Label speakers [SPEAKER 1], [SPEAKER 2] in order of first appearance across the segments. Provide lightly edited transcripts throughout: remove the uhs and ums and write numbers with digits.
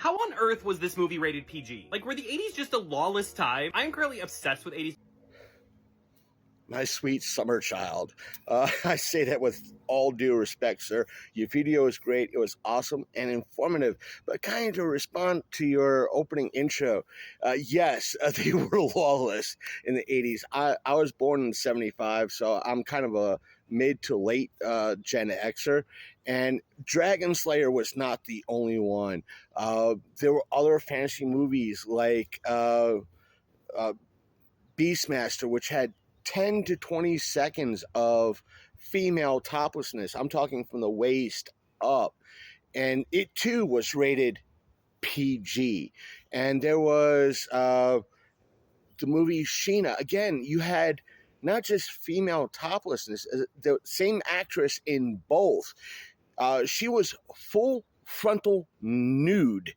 [SPEAKER 1] How on earth was this movie rated PG? Like, were the 80s just a lawless time? I'm currently obsessed with 80s.
[SPEAKER 2] My sweet summer child. I say that with all due respect, sir. Your video was great. It was awesome and informative. But kind of to respond to your opening intro, yes, they were lawless in the 80s. I was born in 75, so I'm kind of a mid to late Gen Xer. And Dragon Slayer was not the only one. There were other fantasy movies like Beastmaster, which had 10 to 20 seconds of female toplessness. I'm talking from the waist up. And it too was rated PG. And there was the movie Sheena. Again, you had not just female toplessness, the same actress in both. She was full frontal nude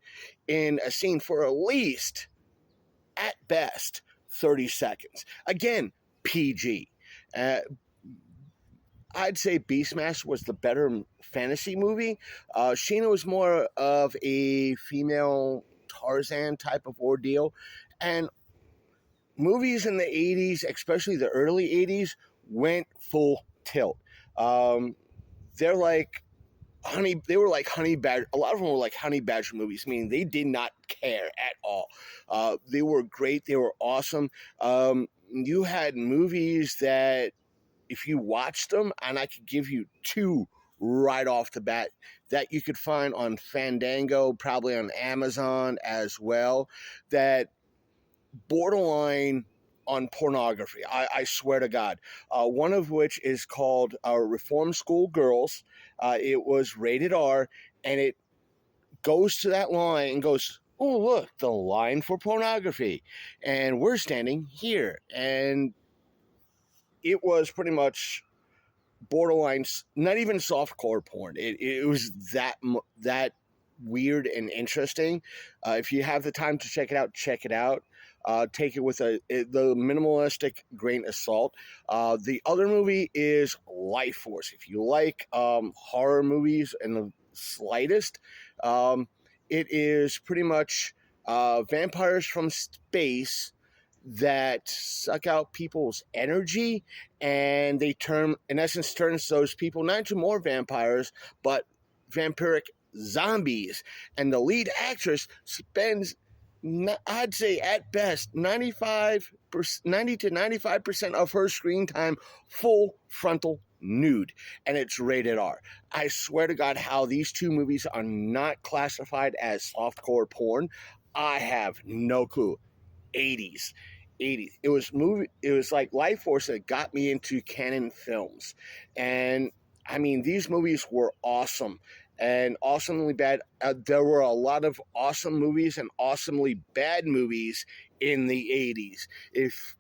[SPEAKER 2] in a scene for at least, at best, 30 seconds. Again, PG. I'd say Beastmaster was the better fantasy movie. Sheena was more of a female Tarzan type of ordeal. And movies in the 80s, especially the early 80s, went full tilt. They're like they were like honey badger. A lot of them were like honey badger movies, meaning they did not care at all. They were great. They were awesome. You had movies that if you watched them, and I could give you two right off the bat that you could find on Fandango, probably on Amazon as well, that borderline on pornography. I swear to God. One of which is called Reform School Girls. It was rated R, and it goes to that line and goes, oh, look, the line for pornography. And we're standing here. And it was pretty much borderline, not even softcore porn. It was that weird and interesting. If you have the time to check it out, check it out. Take it with the minimalistic grain of salt. The other movie is Life Force. If you like horror movies in the slightest, it is pretty much vampires from space that suck out people's energy, and they turns those people not into more vampires, but vampiric zombies. And the lead actress spends, I'd say at best, 90 to 95% of her screen time full frontal nude, and it's rated R. I swear to God, how these two movies are not classified as softcore porn, I have no clue. 80s. It was like Life Force that got me into canon films. And I mean, these movies were awesome and awesomely bad. There were a lot of awesome movies and awesomely bad movies in the 80s. If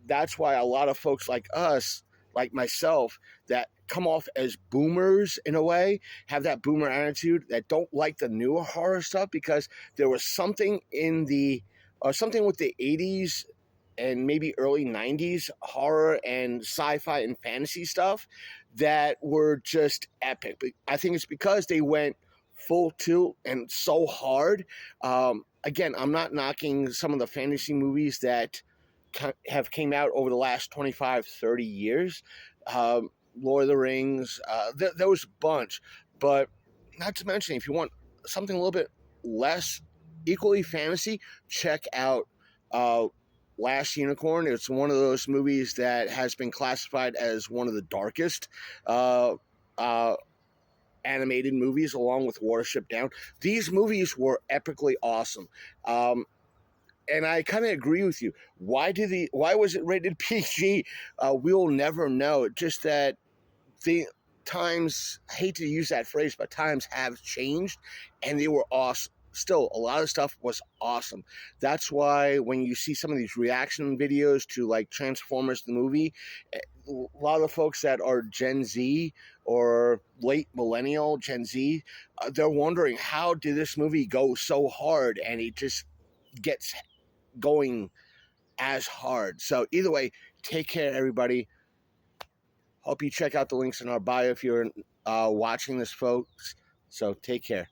[SPEAKER 2] that's why a lot of folks like us, like myself, that come off as boomers in a way, have that boomer attitude, that don't like the newer horror stuff, because there was something in the something with the 80s and maybe early 90s horror and sci-fi and fantasy stuff that were just epic. But I think it's because they went full tilt and so hard. Again, I'm not knocking some of the fantasy movies that have came out over the last 25, 30 years. Lord of the Rings, there was a bunch. But not to mention, if you want something a little bit less equally fantasy, check out Last Unicorn. It's one of those movies that has been classified as one of the darkest animated movies, along with Watership Down. These movies were epically awesome. And I kind of agree with you. Why was it rated PG? We'll never know. Just that the times, I hate to use that phrase, but times have changed, and they were awesome. Still, a lot of stuff was awesome. That's why when you see some of these reaction videos to like Transformers the movie, a lot of the folks that are Gen Z or late millennial Gen Z, they're wondering, how did this movie go so hard? And it just gets going as hard. So either way, take care, everybody. Hope you check out the links in our bio if you're watching this, folks. So take care.